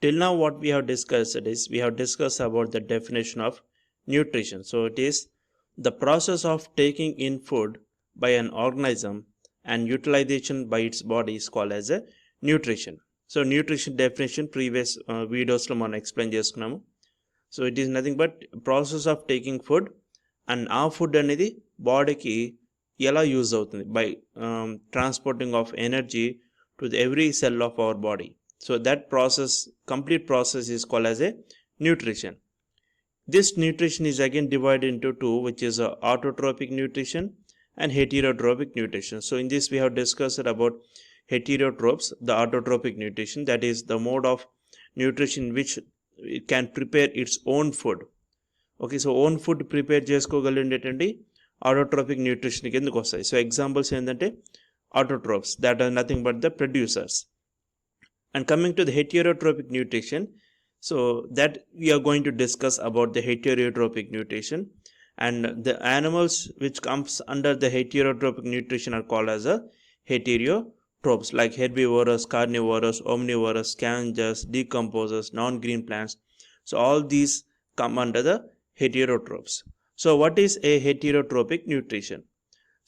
Till now what we have discussed is we have discussed about the definition of nutrition. So it is the process of taking in food by an organism and utilization by its body is called as a nutrition. So nutrition definition previous videos lo మనం explain చేసుకున్నాము. So it is nothing but process of taking food and ఆ food అనేది బాడీకి ఎలా use అవుతుంది by transporting of energy to the every cell of our body. So that process, complete process is called as a nutrition. This nutrition is again divided into two, which is autotrophic nutrition and heterotrophic nutrition. So in this we have discussed about heterotrophs, the autotrophic nutrition, that is the mode of nutrition which it can prepare its own food. Okay, so own food prepare చేసుకోగలిగేటండి autotrophic nutrition కి ఎందుకు వస్తాయి. So examples ఏంటంటే autotrophs, that are nothing but the producers. And coming to the heterotrophic nutrition, so that we are going to discuss about the heterotrophic nutrition, and the animals which comes under the heterotrophic nutrition are called as a heterotrophs, like herbivorous, carnivorous, omnivorous, scavengers, decomposers, non-green plants. So all these come under the heterotrophs. So what is a heterotrophic nutrition?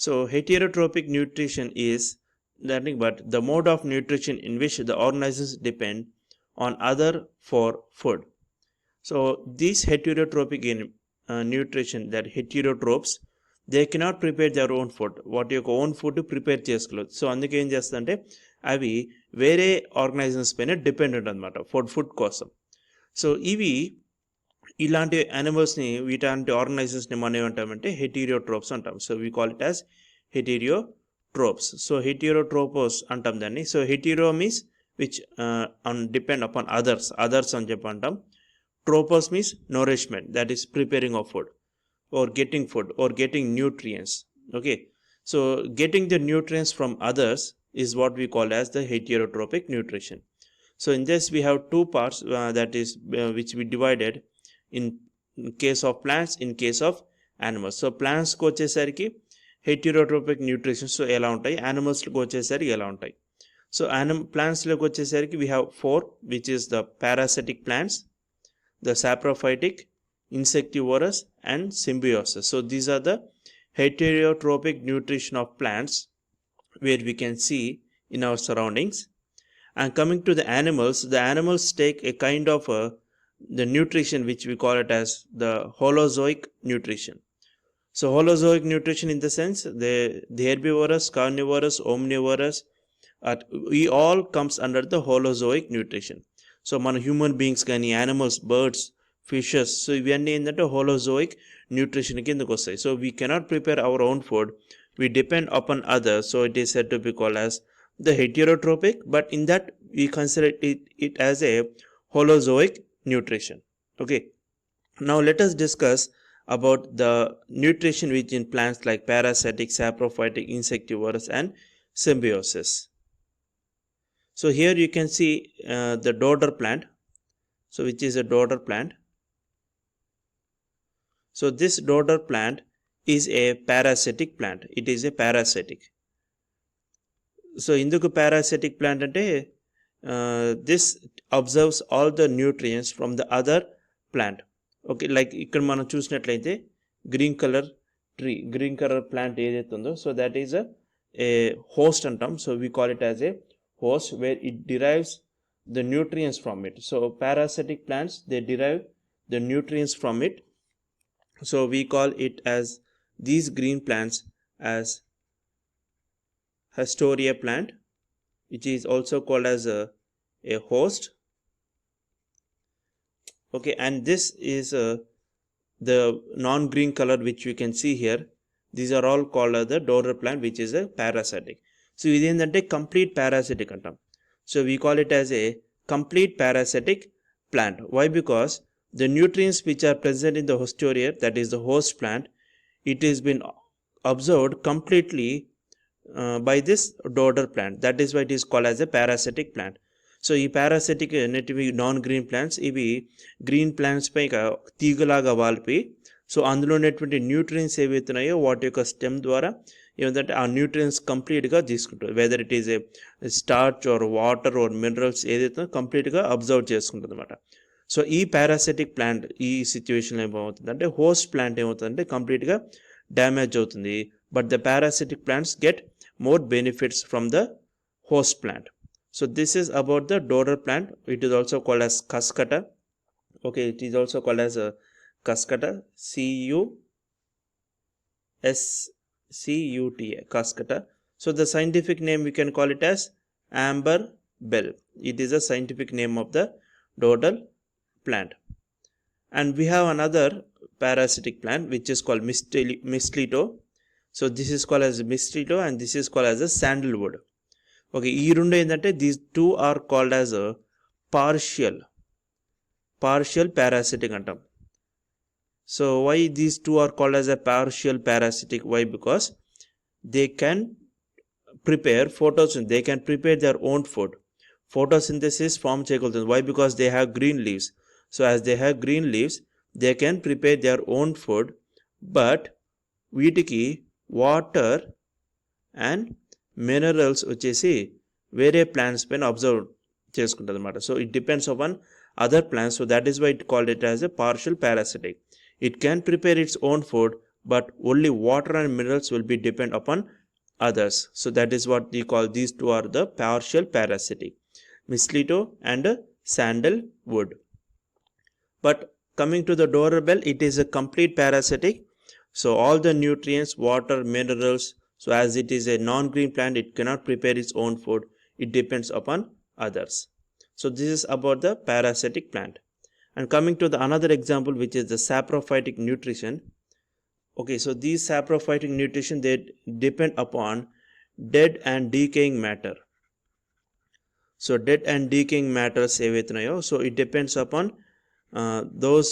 So heterotrophic nutrition is nothing but the mode of nutrition in which the organisms depend on other for food. So these heterotrophic nutrition, that heterotrophs, they cannot prepare their own food. What your own food prepare చేసుకోలేదు. So అందుకే ఏం చేస్తుందంటే అవి వేరే organisms పైన dependent అనమాట food కోసం. So ఇవి ఇలాంటి యానిమల్స్ని, వీటాంటి ఆర్గనైజేషన్స్ని మనం ఏమంటామంటే హెటీరియోట్రోప్స్ అంటాం. So we call it as heterotrophs. So heterotrophos అంటాం దాన్ని. So hetero means which depend upon others అని చెప్పి అంటాం. Trophos means nourishment, that is preparing of food or getting nutrients. Okay, so getting the nutrients from others is what we call as the heterotrophic nutrition. So in this we have two parts, that is which we divided in case of plants, in case of animals. So plants కు వచ్చేసరికి heterotrophic nutrition so ఎలా ఉంటాయి, animals కు వచ్చేసరికి ఎలా ఉంటాయి. So plants లోకి వచ్చేసరికి we have four, which is the parasitic plants, the saprophytic, insectivorous and symbiosis. So these are the heterotrophic nutrition of plants where we can see in our surroundings. And coming to the animals take a kind of the nutrition which we call it as the Holozoic nutrition. So Holozoic nutrition in the sense the herbivorous, carnivorous, omnivorous, we all comes under the Holozoic nutrition. So మన human beings కానీ animals, birds, fishes, so ఇవన్నీ ఏంటంటే holozoic nutrition కిందకు వస్తాయి. So we cannot prepare our own food, we depend upon others. So it is said to be called as the heterotrophic, but in that we consider it as a holozoic nutrition. Okay, now let us discuss about the nutrition which in plants like parasitic, saprophytic, insectivorous and symbiosis. So here you can see the dodder plant, so which is a dodder plant. So this dodder plant is a parasitic plant. It is a parasitic. So induku parasitic plant ante this observes all the nutrients from the other plant. Okay, like ikkada manam chusinattlaite green color tree, green color plant edaitundo, so that is a host antam. So we call it as a host where it derives the nutrients from it. So parasitic plants, they derive the nutrients from it. So we call it as these green plants as Hestoria plant, which is also called as a host. Okay, and this is the non-green color which you can see here. These are all called as the dodder plant, which is a parasitic. So ఇదేంటంటే complete parasitic అంటాం. So we call it as a complete parasitic plant. Why? Because the nutrients which are present in the Hostoria, that is the host plant, it has been observed completely by this dodder plant. That is why it is called as a parasitic plant. So ఈ parasitic అనేటివి non green plants, ఇవి green plants పై తీగలాగా వాలిపి, so అందులో ఉన్నటువంటి nutrients ఏవైతున్నాయో వాటి యొక్క stem ద్వారా ఏమంటే ఆ న్యూట్రియన్స్ కంప్లీట్గా తీసుకుంటుంది, whether it is a starch or water or minerals ఏదైతే కంప్లీట్గా అబ్జర్వ్ చేసుకుంటుంది అనమాట. సో ఈ పారాసిటిక్ ప్లాంట్ ఈ సిచ్యువేషన్లో ఏమవుతుంది అంటే హోస్ట్ ప్లాంట్ ఏమవుతుందంటే కంప్లీట్గా డ్యామేజ్ అవుతుంది. But the parasitic plants get more benefits from the host plant. So this is about the donor plant. It is also called as cuscutter. Okay, it is also called as a cuscutter, cuscuta, cuscutter. So the scientific name we can call it as amber bell. It is a scientific name of the donor plant. And we have another parasitic plant which is called mistletoe. So this is called as mistletoe and this is called as a sandalwood. Okay, ఈ రెండు ఏంటంటే these two are called as a partial parasitic అంటాం. So why these two are called as a partial parasitic? Why? Because they can prepare photosynthesis, they can prepare their own food. Photosynthesis form చేయగలుగుతుంది. Why? Because they have green leaves. So as they have green leaves, they can prepare their own food, but వీటికి water and minerals వచ్చేసి వేరే plants పైన absorb చేసుకుంటుంది అనమాట. So it depends upon other plants. So that is why it called it as a partial parasitic. It can prepare its own food but only water and minerals will be depend upon others. So that is what we call, these two are the partial parasitic, mistletoe and sandalwood. But coming to the doorbell, it is a complete parasitic. So all the nutrients, water, minerals, so as it is a non-green plant, it cannot prepare its own food, it depends upon others. So this is about the parasitic plant. And coming to the another example, which is the saprophytic nutrition. Okay, so these saprophytic nutrition, they depend upon dead and decaying matter. So dead and decaying matters ఏవైతున్నాయో, so it depends upon those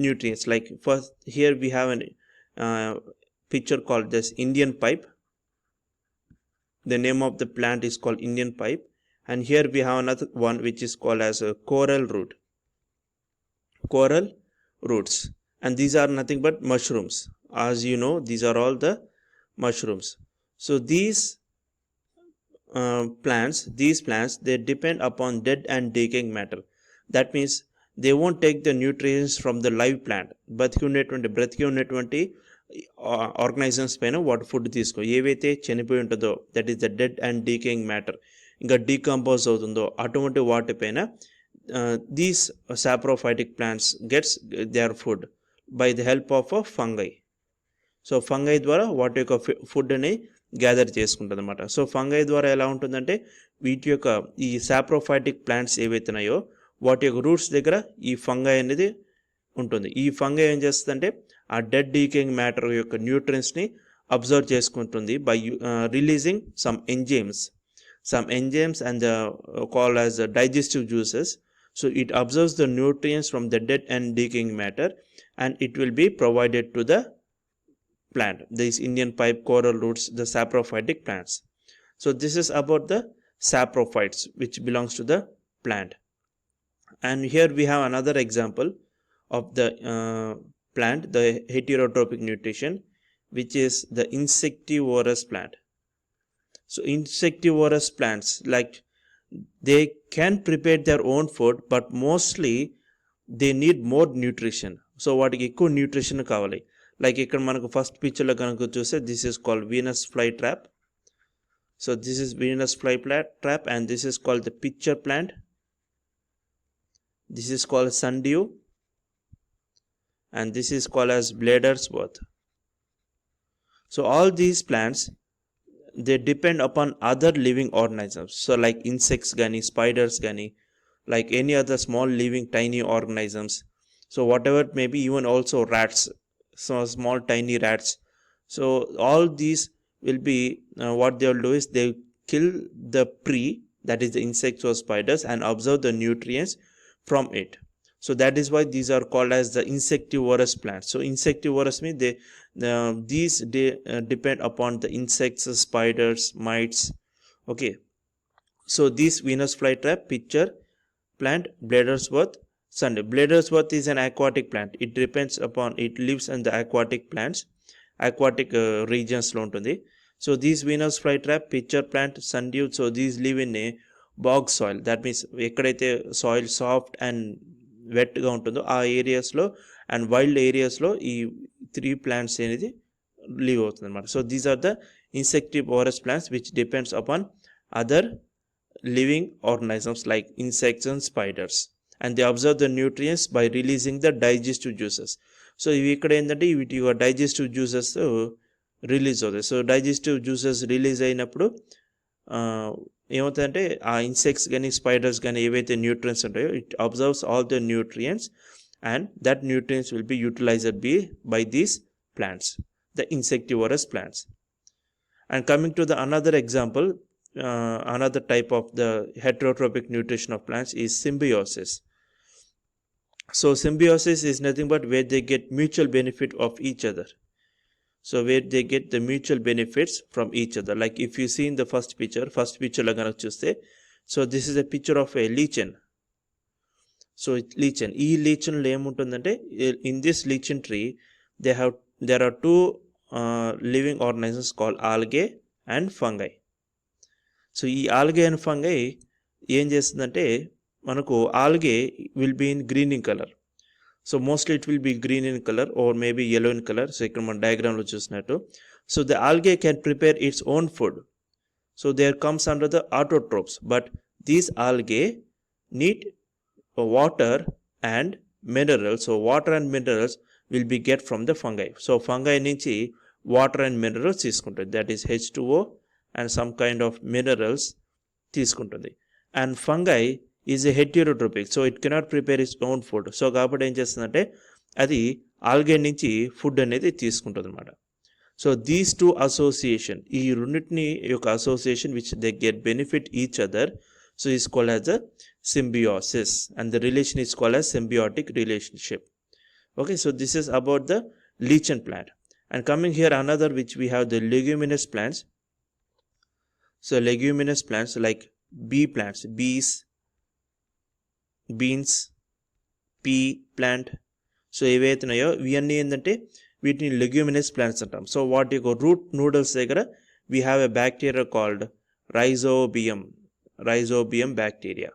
nutrients. Like first here we have a picture called this Indian pipe. The name of the plant is called Indian pipe. And here we have another one which is called as a coral roots. And these are nothing but mushrooms. As you know, these are all the mushrooms. So these plants, they depend upon dead and decaying matter. That means they won't take the nutrients from the live plant. బ్రతికి ఉన్నటువంటి organisms పైన వాటి food తీసుకో, ఏవైతే చనిపోయి ఉంటుందో, that is the dead and decaying matter, ఇంకా decompose అవుతుందో అటువంటి వాటిపైన these saprophytic plants gets their food by the help of a fungi. So fungi ద్వారా వాటి యొక్క ఫుడ్ని గ్యాదర్ చేసుకుంటుంది అనమాట. సో ఫంగై ద్వారా ఎలా ఉంటుందంటే వీటి యొక్క ఈ సాప్రోఫైటిక్ ప్లాంట్స్ ఏవైతున్నాయో వాటి యొక్క రూట్స్ దగ్గర ఈ ఫంగై అనేది ఉంటుంది. ఈ ఫంగై ఏం చేస్తుందంటే ఆ డెడ్ డీకేయింగ్ మ్యాటర్ యొక్క న్యూట్రియన్స్ని అబ్జర్వ్ చేసుకుంటుంది by releasing some enzymes and called as digestive juices. So it absorbs the nutrients from the dead and decaying matter and it will be provided to the plant. These Indian pipe, coral roots, the saprophytic plants. So this is about the saprophytes which belongs to the plant. And here we have another example of the plant, the heterotrophic nutrition, which is the insectivorous plant. So insectivorous plants, like they can prepare their own food but mostly they need more nutrition. So వాటికి ఎక్కువ nutrition కావాలి. Like ఇక్కడ మనకు first పిక్చర్లో కనుక చూస్తే this is called Venus fly trap. So this is Venus fly trap and this is called the picture plant. This is called sundew and this is called as blader's worth. So all these plants, they depend upon other living organisms. So like insects gani, spiders gani, like any other small living tiny organisms. So whatever it may be, even also rats, so small tiny rats. So all these will be what they will do is they kill the prey, that is the insects or spiders, and absorb the nutrients from it. So that is why these are called as the insectivorous plants. So insectivorous means these depend upon the insects, spiders, mites. Okay, so this Venus flytrap, pitcher plant, blader's worth, sundew. Blader's worth is an aquatic plant. It depends upon, it lives in the aquatic plants aquatic regions లో ఉంటుంది. So these Venus flytrap, pitcher plant, sundew, so these live in a bog soil. That means ఎక్కడైతే soil soft and వెట్గా ఉంటుందో ఆ ఏరియాస్లో and wild ఏరియాస్లో ఈ 3 plants అనేది లీవ్ అవుతుంది అనమాట. So these are the insectivorous plants which depends upon other living organisms like insects and spiders, and they absorb the nutrients by releasing the digestive juices. So ఇవి ఇక్కడ ఏంటంటే వీటి digestive juices release అవుతాయి. So digestive juices release అయినప్పుడు ఏమవుతుందంటే ఆ insects కానీ spiders కానీ ఏవైతే న్యూట్రియన్స్ ఉంటాయో it absorbs all the nutrients and that nutrients will be utilised by these plants, the insectivorous plants. And coming to the another example, another type of the heterotrophic nutrition of plants is symbiosis. So symbiosis is nothing but where they get mutual benefit of each other. So where they get the mutual benefits from each other. Like if you see in the first picture lo gana chuste, so this is a picture of a lichen. So lichen, ee lichen lo em untundante, in this lichen tree there are two living organisms called algae and fungi. So ఈ algae and fungi ఏం చేస్తుందంటే మనకు algae will be in green in color. So mostly it will be green in colour or maybe yellow in color. So ఇక్కడ మన డయాగ్రామ్లో చూసినట్టు, so the algae can prepare its own food. So there comes under the autotrophs, but these algae need water and minerals. So water and minerals will be get from the fungi. So fungi నుంచి water and minerals తీసుకుంటుంది, that is H2O and some kind of minerals తీసుకుంటుంది. And fungi is a heterotrophic, so it cannot prepare its own food. So కాబట్టి ఏం చేస్తుందంటే అది algae నుంచి food అనేది తీసుకుంటుంది అనమాట. సో దీస్ టూ అసోసియేషన్, ఈ రెండింటిని యొక్క association which they get benefit each other, so is called as a symbiosis, and the relation is called as symbiotic relationship. Okay, so this is about the lichen plant. And coming here another which we have the leguminous plants. So leguminous plants like bee plants, bees, beans, pea plant. So ఏవైతున్నాయో ఇవన్నీ ఏంటంటే వీటిని leguminous plants అంటాం. So వాటి యొక్క root nodules దగ్గర we have a bacteria called rhizobium bacteria.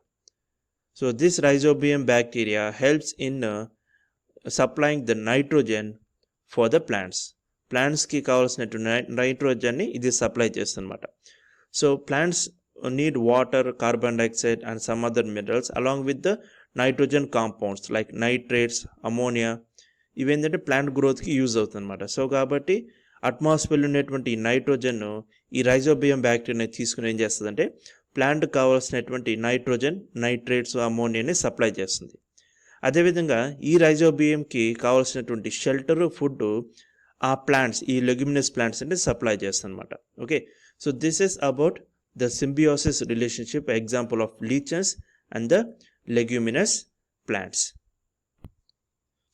So this rhizobium bacteria helps in supplying the nitrogen for the ప్లాంట్స్కి కావాల్సినటువంటి నైట్రోజన్ని ఇది సప్లై చేస్తుందన్నమాట. So plants need water, carbon dioxide and some other minerals along with the nitrogen compounds like nitrates, ammonia. ఇవేంటంటే plant గ్రోత్కి use అవుతుంది అనమాట. So కాబట్టి అట్మాస్ఫియర్లో ఉన్నటువంటి నైట్రోజన్ ఈ రైజోబియం బ్యాక్టీరియాని తీసుకుని ఏం చేస్తుందంటే ప్లాంట్కి కావాల్సినటువంటి నైట్రోజన్, నైట్రేట్స్, అమోనియాని సప్లై చేస్తుంది. అదేవిధంగా ఈ రైజోబియంకి కావాల్సినటువంటి షెల్టర్, ఫుడ్ ఆ ప్లాంట్స్, ఈ లెగ్యూమినస్ ప్లాంట్స్ అంటే సప్లై చేస్తుంది అనమాట. Okay, so this is about the symbiosis relationship, example of lichens and the leguminous plants.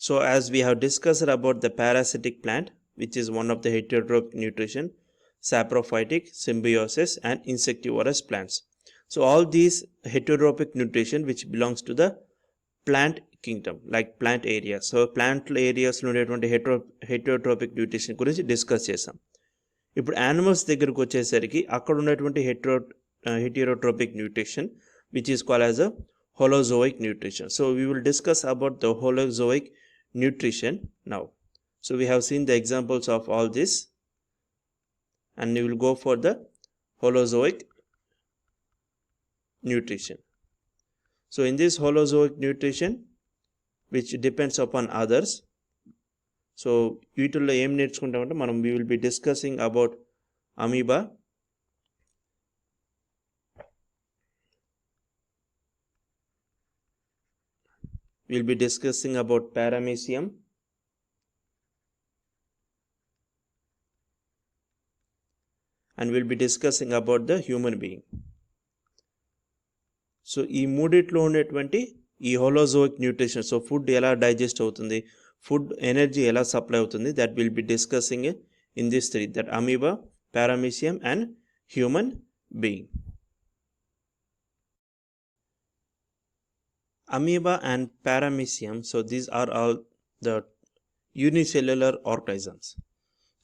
So as we have discussed about the parasitic plant, which is one of the heterotrophic nutrition, saprophytic, symbiosis and insectivorous plants. So all these heterotrophic nutrition which belongs to the plant kingdom, like plant areas. So plant areas లో ఉండేటువంటి heterotrophic nutrition గురించి discuss చేసాం. ఇప్పుడు animals దగ్గరకు వచ్చేసరికి అక్కడ ఉన్నటువంటి heterotrophic nutrition which is called as a holozoic nutrition. So we will discuss about the holozoic nutrition now. So we have seen the examples of all this and we will go for the holozoic nutrition. So in this holozoic nutrition which depends upon others, so వీటిల్లో ఏం నేర్చుకుంటామంటే మనం we will be discussing about amoeba, we will be discussing about paramecium, and we will be discussing about the human being. So ఈ మూడిట్లో ఉండేటువంటి ఈ holozoic nutrition, so food ఎలా digest అవుతుంది, food energy ఎలా సప్లై అవుతుంది, that will be discussing in this three, that amoeba, పారామీసియం and human being. Amoeba and paramecium, so these are all the unicellular organisms.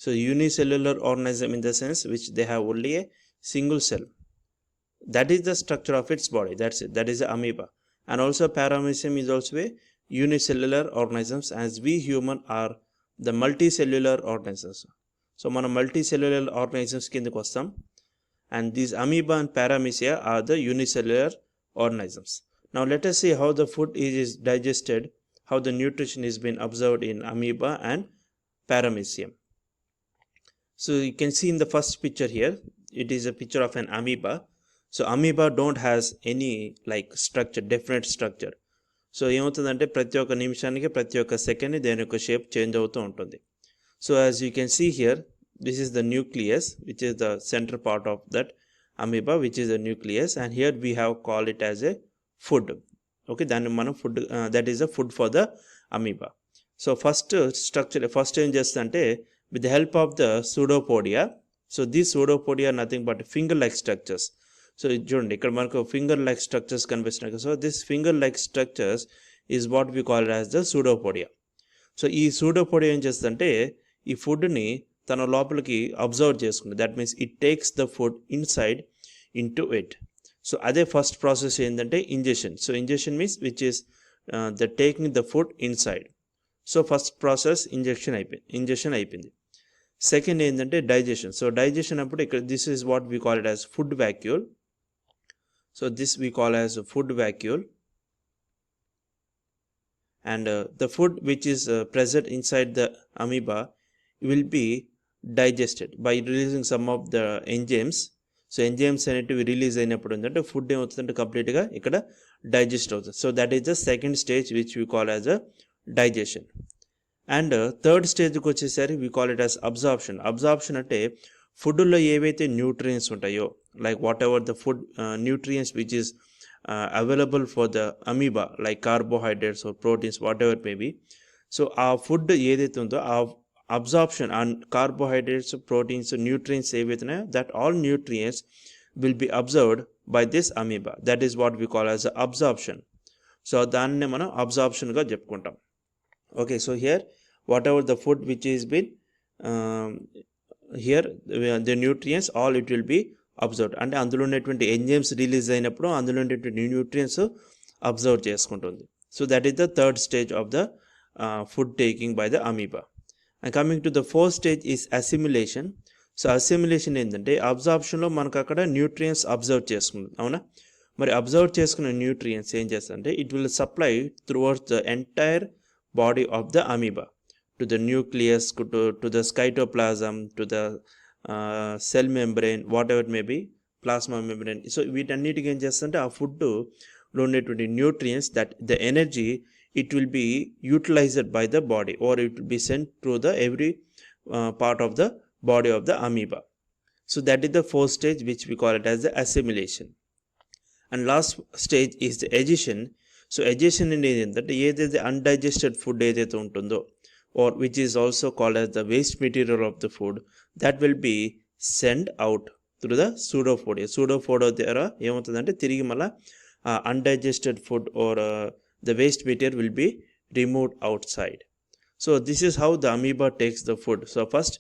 So unicellular organism in the sense which they have only a single cell. That is the structure of its body. That's it. That is the amoeba. And also paramecium is also a unicellular organisms, as we human are the multicellular organisms. So మన multicellular organisms కిందకు వస్తాం, and these amoeba and paramecia are the unicellular organisms. Now let us see how the food is digested, how the nutrition is being observed in amoeba and paramecium. So you can see in the first picture here, it is a picture of an amoeba. So amoeba don't has any like structure, definite structure. So ఏమవుతుందంటే ప్రతి ఒక్క నిమిషానికి ప్రతి ఒక్క second దేని యొక్క shape change అవుతూ ఉంటుంది. So as you can see here, this is the nucleus, which is the center part of that amoeba, which is the nucleus, and here we have called it as a food. Okay, then మనం food, that is a food for the amoeba. So first structure, first ఏం చేస్తుందంటే with the help of the pseudopodia. So these pseudopodia are nothing but finger like structures. So చూడండి ఇక్కడ మనకు finger like structures కనిపిస్తున్నాయి. So this finger like structures is what we call as the pseudopodia. So ఈ pseudopodia ఏం చేస్తుందంటే ఈ ఫుడ్ని తన లోపలికి అబ్జర్వ్ చేసుకుంటుంది. That means it takes the food inside into it. So అదే ఫస్ట్ ప్రాసెస్ ఏంటంటే ingestion. So ingestion means which is the taking the food inside. So first process ingestion అయిపోయింది. సెకండ్ ఏంటంటే డైజెషన్. సో డైజెషన్ అప్పుడు ఇక్కడ this is what we call it as food vacuole. So this we call as a food vacuole, and the food which is present inside the amoeba will be digested by releasing some of the enzymes. So enzymes అనేటివి release అయినప్పుడు ఏంటంటే food ఏమవుతుందంటే కంప్లీట్గా ఇక్కడ digest అవుతుంది. So that is the second stage which we call as a digestion. And third స్టేజ్కి వచ్చేసరికి we call it as absorption. Absorption అంటే ఫుడ్లో ఏవైతే న్యూట్రియంట్స్ ఉంటాయో, like whatever the food nutrients which is available for the amoeba, like carbohydrates or proteins, whatever it may be. So our food ఏదైతే ఉందో ఆ absorption and carbohydrates, proteins, nutrients ఏవైతే ఉన్నాయో, that all nutrients will be absorbed by this amoeba. That is what we call as absorption. So దాన్నే మనం అబ్జార్ప్షన్గా చెప్పుకుంటాం. Okay, so here whatever the food which is been here the nutrients all it will be observe, అంటే అందులో ఉన్నటువంటి enzymes release అయినప్పుడు అందులో ఉన్నటువంటి nutrients observe చేసుకుంటుంది. So that is the third stage of the food taking by the amoeba. And coming to the fourth stage is assimilation. So assimilation ఏంటంటే అబ్జార్ప్షన్లో మనకు అక్కడ న్యూట్రియంట్స్ అబ్జర్వ్ చేసుకుంటుంది, అవునా? మరి అబ్జర్వ్ చేసుకున్న న్యూట్రియంట్స్ ఏం చేస్తుందంటే it will supply throughout the entire body of the amoeba, to the nucleus, to the cytoplasm, to the cell membrane, whatever may be, plasma membrane. So వీటన్నిటికి ఏం చేస్తుంటే ఆ ఫుడ్లో ఉండేటువంటి nutrients, that the energy it will be utilised by the body or it will be sent through the every part of the body of the amoeba. So that is the fourth stage which we call it as the assimilation. And last stage is the egestion. So egestion అనేది ఏంటంటే ఏదైతే undigested food ఏదైతే ఉంటుందో, or which is also called as the waste material of the food, that will be sent out through the pseudopodia. Pseudopodia ద్వారా ఏమవుతుందంటే తిరిగి మళ్ళీ undigested food or the waste material will be removed outside. So this is how the amoeba takes the food. So first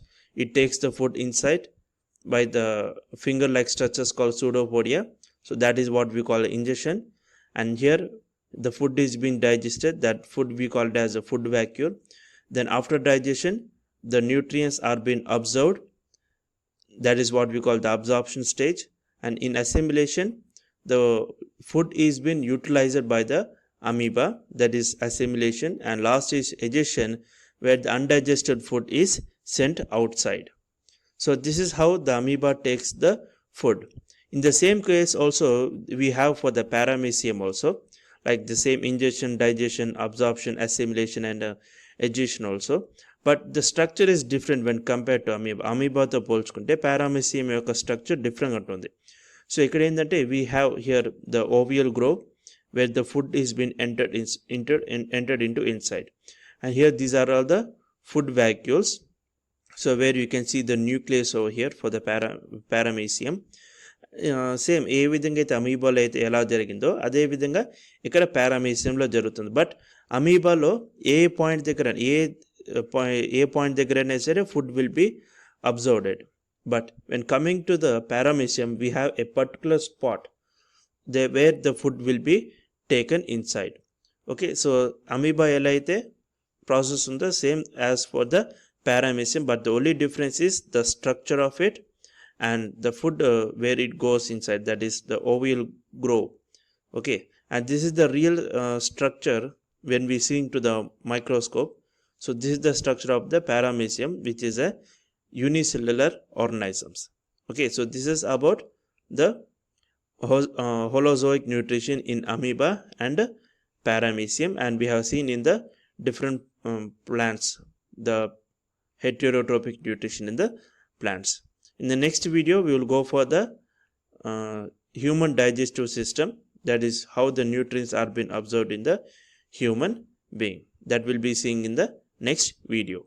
it takes the food inside by the finger like structures called pseudopodia. So that is what we call ingestion, and here the food is being digested. That food we call it as a food vacuole. Then after digestion the nutrients are being absorbed. That is what we call the absorption stage. And in assimilation the food is being utilized by the amoeba, that is assimilation. And last is egestion, where the undigested food is sent outside. So this is how the amoeba takes the food. In the same case also we have for the paramecium also, like the same ingestion, digestion, absorption, assimilation and egestion also. But the structure is different when compared to amoeba. Amoeba తో పోల్చుకుంటే పారామెసియం యొక్క structure డిఫరెంట్గా ఉంటుంది. So ఇక్కడ ఏంటంటే we have here the oral groove where the food is been entered into inside, and here these are all the food vacuoles. So where you can see the nucleus over here for the paramecium. Same ఏ విధంగా అయితే అమీబాలో అయితే ఎలా జరిగిందో అదే విధంగా ఇక్కడ పారామెసియంలో జరుగుతుంది. బట్ అమీబాలో ఏ పాయింట్ దగ్గర, ఏ ఏ పాయింట్ దగ్గర అయినా సరే food will be observed. But when coming to the పారామీసియం we have a particular spot wear the food will be taken inside. Okay, so amoeba ఎలా అయితే ప్రాసెస్ ఉందో same as for the paramecium, but the only difference is the structure of it and the food where it goes inside, that is the oval grove. Okay, and this is the real structure when we see into the microscope. So this is the structure of the paramecium, which is a unicellular organisms. Okay, so this is about the holozoic nutrition in amoeba and paramecium, and we have seen in the different plants the heterotrophic nutrition in the plants. In the next video we will go for the human digestive system, that is how the nutrients are being absorbed in the human being. That will be seeing in the next video.